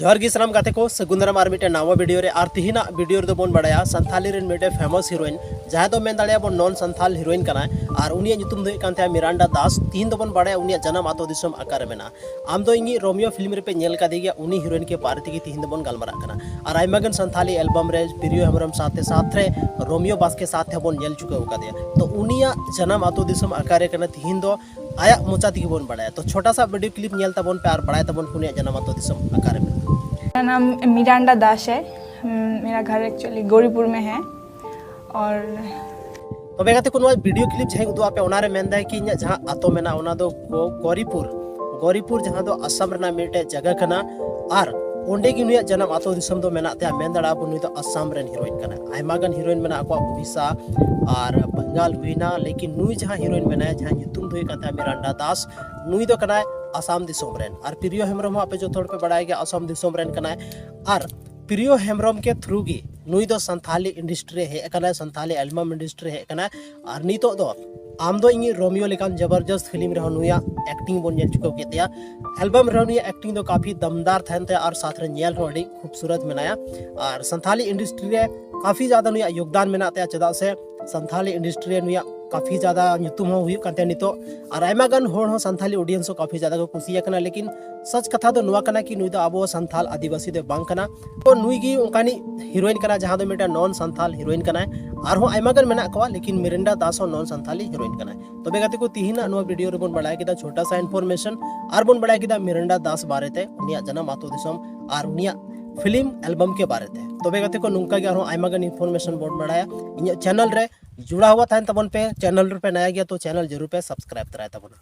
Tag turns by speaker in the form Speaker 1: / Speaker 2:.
Speaker 1: जोहर गी सलाम गाते को सगुंदरम आर मिटे नावा वीडियो रे आर तिहिना वीडियो रे बोन बड़ाया संथाली रेन मिटे फेमस हीरोइन जहां दो मेन दाड़िया बोन नॉन संथाल हीरोइन कना और उनिया nyutum दो कांते मिरांडा दास तीन दो बोन बड़ाया उनिया जन्म आतो दिसम आकार मेना आम दो इंगी रोमियो फिल्म रे पे नेल का देगिया उनी हीरोइन के पार्टी की तीन दो बोन गलमरा कना और आइमागन संथाली एल्बम रे प्रियो हेमरम साथे साथे रोमियो बास के साथ बोन नेल चुके होका दिया तो उनिया जन्म आतो दिसम आकार कना तीन दो आया मोचा ती बोन बड़ाया तो छोटा सा वीडियो क्लिप नेल तबोन पे और बड़ाया तबोन उनिया जन्म आतो दिसम आकार में।
Speaker 2: मेरा नाम मिरांडा दास है। मेरा घर एक्चुअली गौरीपुर में है और
Speaker 1: तो बेगाते कुन वीडियो क्लिप जहां दो आपे ओनारे मेंदा है कि जहां आतो मेना ओना दो गौरीपुर जहां दो असम रना मिटे जगह कना और ओंडे की नुया जन्म आतो दिसम दो मेना ते मेंदड़ा बु नुई दो असम रेन हीरोइन कना आइमागन हीरोइन मेना को उड़ीसा और बंगाल हुईना लेकिन नुई जहां हीरोइन मेना जहां nyutum दो काता मिरांडा दास नुई दो कना असम दिसम रेन और प्रियो हेमरम आपे जो थोड़ पे बढ़ाया गया असम दिसम रेन कना और प्रियो हेमरम के थ्रू गी नुई दो संथाली इंडस्ट्री है कना संथाली एल्बम इंडस्ट्री है कना और नितो दो आम दो इंगी रोमियो लेकान जबरदस्त फिल्म रे नुया एक्टिंग बोन नेल चुको केतिया एल्बम रे नुया एक्टिंग दो काफी दमदार थनते और साथ रे नेल होडी खूबसूरत बनाया और संथाली इंडस्ट्री रे काफी ज्यादा नुया योगदान मेनाते चदा से संथाली इंडस्ट्री रे नुया काफी ज्यादा nyutum हो हुई कांते नितो और आइमागन होड़ हो संथाली ऑडियंस को काफी ज्यादा को कुसिया कना लेकिन सच कथा दो नुआ कना कि नुई दो आबो संथाल आदिवासी दे बांग कना तो नुई गी उनकानी हीरोइन कना जहां दो मेटा नॉन संथाल हीरोइन कना और हो आइमागन मेना कवा लेकिन मिरिंडा दास हो नॉन संथाली हीरोइन कना तो बेगाते को तिहिना नुआ वीडियो रे बोन बढ़ाया किदा छोटा सा इन्फॉर्मेशन और बोन बढ़ाया किदा मिरिंडा दास बारेते उनिया जन्म आतो दिसम और उनिया फिल्म एल्बम के बारे थे तो बेगाते को नुंका के और आइमागन इन्फॉर्मेशन बोन बढ़ाया इन चैनल रे जुड़ा हुआ था तबन पे चैनल पे नया गया तो चैनल जरूर पे सब्सक्राइब कराया तबन।